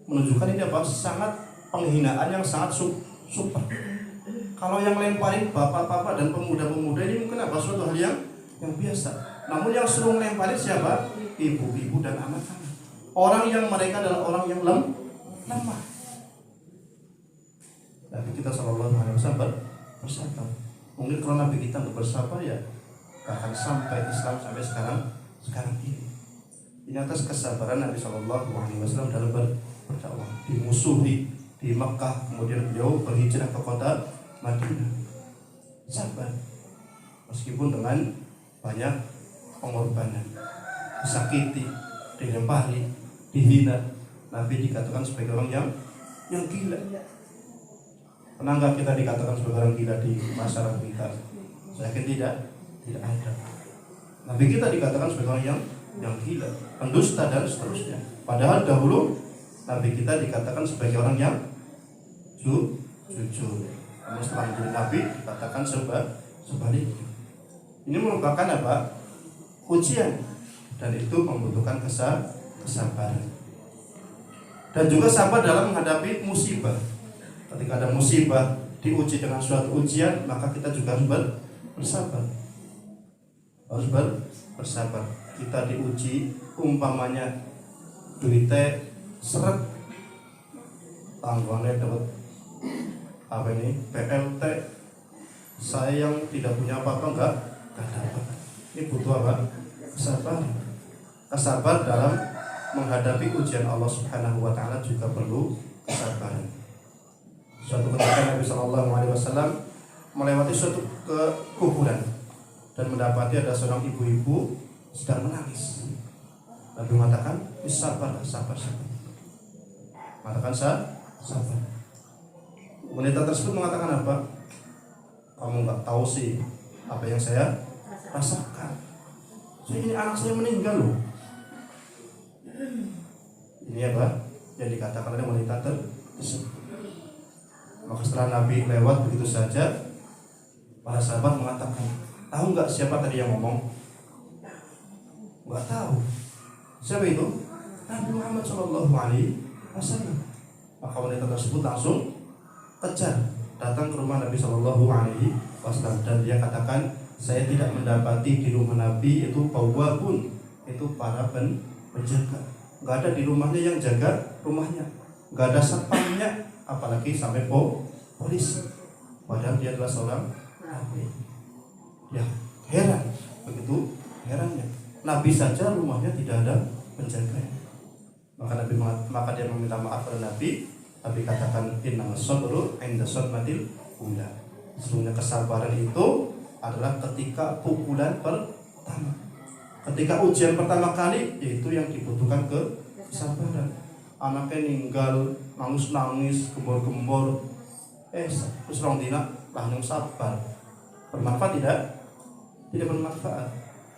Menunjukkan ini apa? Sangat penghinaan yang sangat super. Kalau yang lemparin bapak-bapak dan pemuda-pemuda ini mungkin apa? Suatu hal yang biasa. Namun yang suruh lemparin siapa? Ibu-ibu dan anak-anak. Orang yang mereka adalah orang yang lemah. Nabi kita SAW bersabar. Mungkin kalau Nabi kita nggak bersabar ya akan sampai Islam sampai sekarang ini. Ini atas kesabaran Nabi SAW dalam berdakwah. Dimusuhi di Makkah, kemudian beliau berhijrah ke kota Madinah. Sabar, meskipun dengan banyak pengorbanan, disakiti, dilempari, dihina. Nabi dikatakan sebagai orang yang gila. Pernah nggak kita dikatakan sebagai orang gila di masyarakat kita? Saya yakin tidak ada. Nabi kita dikatakan sebagai orang yang gila, pendusta dan seterusnya. Padahal dahulu Nabi kita dikatakan sebagai orang yang jujur. Namun setelah menjadi Nabi dikatakan sebaliknya. Ini merupakan apa? Ujian, dan itu membutuhkan kesabaran. Dan juga sabar dalam menghadapi musibah. Ketika ada musibah, diuji dengan suatu ujian, maka kita juga harus bersabar. Harus bersabar. Kita diuji, umpamanya duitnya seret, tanggungannya dapat apa ini? PLT. Saya yang tidak punya apa-apa enggak dapat. Ini butuh apa? Kesabar dalam menghadapi ujian Allah Subhanahu wa taala juga perlu kesabaran. Suatu ketika Nabi SAW melewati suatu kuburan dan mendapati ada seorang ibu-ibu sedang menangis. Nabi mengatakan, sabar. Mengatakan sabar. Wanita tersebut mengatakan apa? Kamu nggak tahu sih apa yang saya rasakan. Ini anak saya meninggal loh. Ini apa yang dikatakan oleh wanita tersebut. Maka setelah Nabi lewat begitu saja, para sahabat mengatakan, tahu nggak siapa tadi yang ngomong? Nggak tahu. Siapa itu? Nabi Muhammad SAW. Maka wanita tersebut langsung kejar, datang ke rumah Nabi SAW, dan dia katakan, saya tidak mendapati di rumah Nabi itu bawabun, itu para penjaga. nggak ada di rumahnya yang jaga rumahnya, nggak ada satpamnya, apalagi sampai polisi. Padahal dia adalah seorang nabi. Ya heran, begitu herannya. Nabi saja rumahnya tidak ada penjaganya. Maka dia meminta maaf pada Nabi. Nabi katakan innamas sabru 'inda sadmatil ula. Sesungguhnya kesabaran itu adalah ketika pukulan pertama. Ketika ujian pertama kali, yaitu yang dibutuhkan kesabaran. Anaknya meninggal, nangis-nangis, gembor-gembor. Terus orang dina langsung sabar. Bermanfaat tidak? Tidak bermanfaat.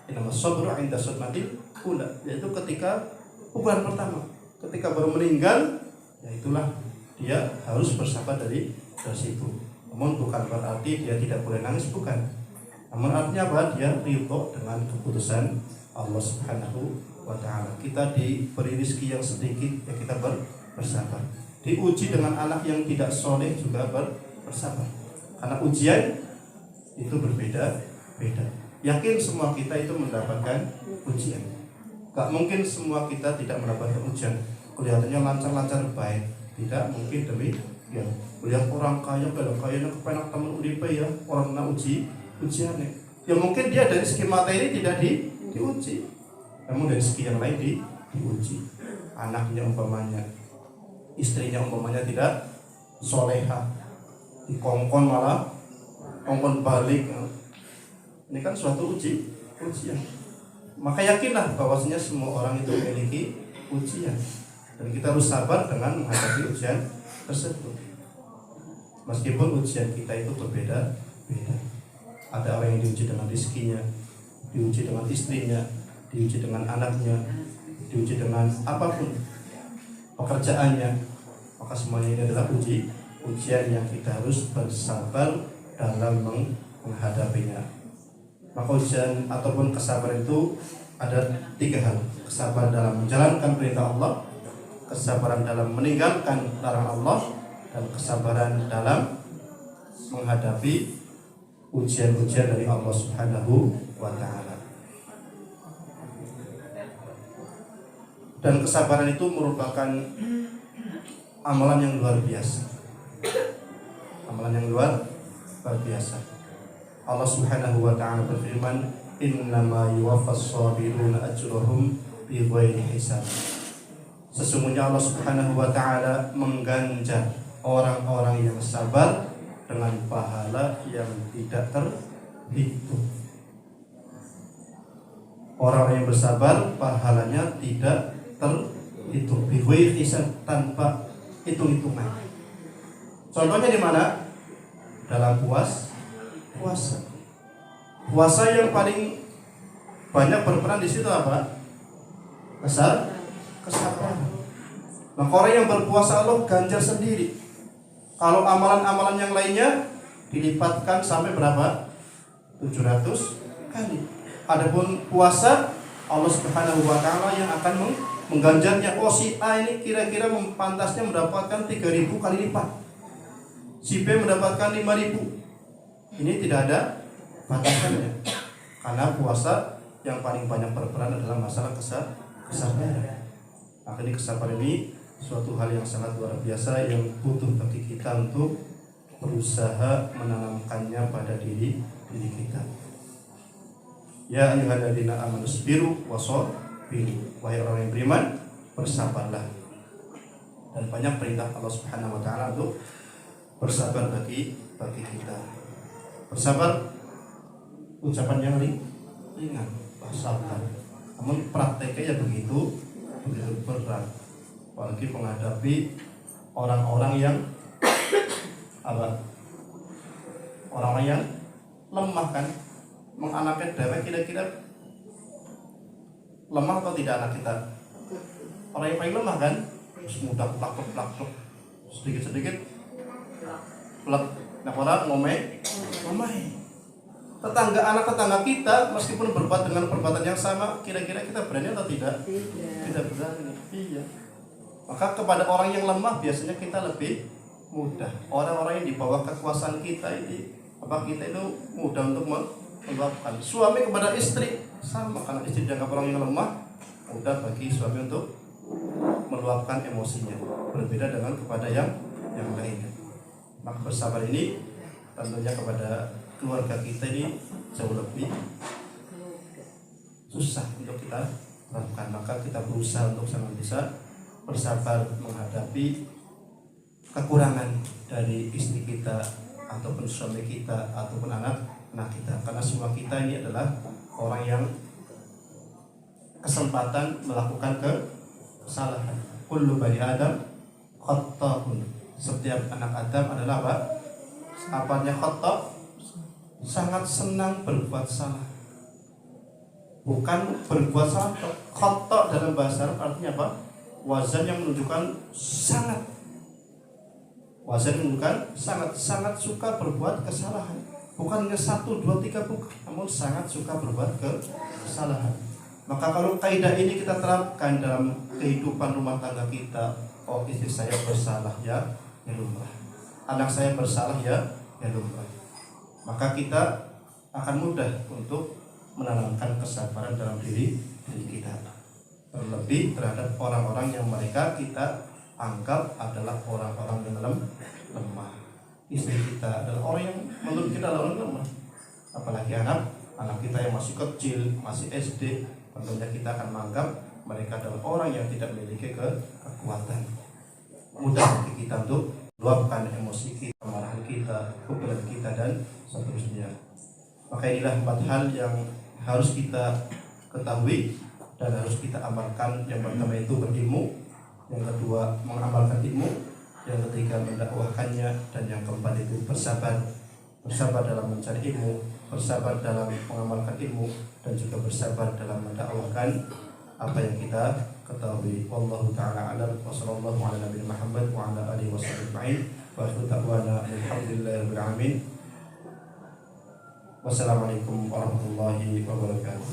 Innamas sabru 'inda sadmatil ula, yaitu ketika pukulan pertama. Ketika baru meninggal, ya itulah dia harus bersabar dari situ. Namun bukan berarti dia tidak boleh nangis, bukan. Namun artinya apa? Dia ridho dengan keputusan Allah Subhanahu wa ta'ala. Kita diberi rezeki yang sedikit, ya kita bersabar. Diuji dengan anak yang tidak soleh juga bersabar. Karena ujian itu berbeda-beda. Yakin semua kita itu mendapatkan ujian. Gak mungkin semua kita tidak mendapatkan ujian. Kelihatannya lancar-lancar baik, tidak mungkin demikian. Lihat orang kaya, kayaknya kepenak teman uripe ya, orang kena ujiannya. Ya mungkin dia dari segi materi tidak diuji, namun dari segi yang lain diuji. Anaknya umpamanya, istrinya umpamanya tidak soleha, dikongkon malah kongkon balik. Ini kan suatu ujian. Maka yakinlah bahwasanya semua orang itu memiliki ujian, dan kita harus sabar dengan menghadapi ujian tersebut. Meskipun ujian kita itu berbeda-beda. Ada orang yang diuji dengan rezekinya, diuji dengan istrinya, diuji dengan anaknya, diuji dengan apapun pekerjaannya. Maka semuanya ini adalah ujian yang kita harus bersabar dalam menghadapinya. Maka ujian ataupun kesabaran itu ada 3 hal. Kesabaran dalam menjalankan perintah Allah, kesabaran dalam meninggalkan larangan Allah, dan kesabaran dalam menghadapi ujian-ujian dari Allah Subhanahu wa ta'ala. Dan kesabaran itu merupakan amalan yang luar biasa. Amalan yang luar biasa. Allah Subhanahu wa ta'ala berfirman, innama yuwaffas sabiruna ajrahum bighairi hisab. Sesungguhnya Allah Subhanahu wa ta'ala mengganjar orang-orang yang sabar dengan pahala yang tidak terhitung. Orang yang bersabar pahalanya tidak terhitung, bighairi hisab, tanpa hitung-hitungan. Contohnya di mana? Dalam puasa. Puasa yang paling banyak berperan di situ apa? Kesabaran. Maka orang yang berpuasa Allah ganjar sendiri. Kalau amalan-amalan yang lainnya dilipatkan sampai berapa? 700 kali. Adapun puasa, Allah Subhanahu wa ta'ala yang akan mengganjarnya. Oh, si A ini kira-kira pantasnya mendapatkan 3.000 kali lipat, si B mendapatkan 5.000. Ini tidak ada batasannya. Karena puasa yang paling banyak berperan adalah masalah kesabaran. Akhirnya kesabaran ini suatu hal yang sangat luar biasa yang butuh bagi kita untuk berusaha menanamkannya pada diri kita. Ya ayyuhalladzina amanu sabiru wasabiru. Wahai orang yang beriman, bersabarlah. Dan banyak perintah Allah Subhanahu wa ta'ala untuk bersabar bagi kita. Bersabar ucapan yang ringan, bersabar. Namun prakteknya ya begitu berat. Apalagi menghadapi orang-orang yang orang-orang yang lemah kan. Menganaknya dewek kira-kira lemah atau tidak anak kita? Orang yang paling lemah kan, terus mudah plak-plak sedikit-sedikit plak. Nah, orang ngomai. Anak tetangga kita meskipun berbuat dengan perbuatan yang sama, kira-kira kita berani atau tidak? Tidak berani. Iya. Maka kepada orang yang lemah biasanya kita lebih mudah. Orang-orang yang di bawah kekuasaan kita kita itu mudah untuk meluapkan. Suami kepada istri sama, karena istri dianggap orang yang lemah, mudah bagi suami untuk meluapkan emosinya, berbeda dengan kepada yang lainnya. Maka bersabar ini tentunya kepada keluarga kita ini jauh lebih susah untuk kita lakukan. Maka kita berusaha untuk senantiasa bersabar menghadapi kekurangan dari istri kita ataupun suami kita ataupun anak kita, karena semua kita ini adalah orang yang kesempatan melakukan kesalahan. Kullu bani Adam khata'un. Setiap anak Adam adalah apa? Apanya khata'? Sangat senang berbuat salah. Bukan berbuat salah. Khata' dalam bahasa Arab artinya apa? Wazan yang menunjukkan sangat. Wazan yang menunjukkan sangat suka berbuat kesalahan. Bukan hanya 1, 2, 3 bukan, namun sangat suka berbuat kesalahan. Maka kalau kaidah ini kita terapkan dalam kehidupan rumah tangga kita, oh istri saya bersalah ya lumrah, anak saya bersalah ya lumrah, maka kita akan mudah untuk menanamkan kesabaran dalam diri kita, terlebih terhadap orang-orang yang mereka kita anggap adalah orang-orang yang lemah. Istri kita adalah orang yang menurut kita adalah orang lemah, apalagi anak kita yang masih kecil, masih SD, tentunya kita akan menganggap mereka adalah orang yang tidak memiliki kekuatan. Mudah bagi kita untuk luapkan emosi kita, kemarahan kita, kebenaran kita, dan seterusnya. Maka inilah 4 hal yang harus kita ketahui dan harus kita amalkan. Yang pertama itu berilmu, yang kedua mengamalkan ilmu, yang ketiga mendakwahkannya, dan yang keempat itu bersabar dalam mencari ilmu, bersabar dalam mengamalkan ilmu, dan juga bersabar dalam mendakwahkan apa yang kita ketahui. Wallahu ta'ala a'lam wa sallallahu ala nabiyina Muhammad wa ala alihi wasallam wa akhiru da'wana alhamdulillahirabbil alamin. Wassalamualaikum warahmatullahi wabarakatuh.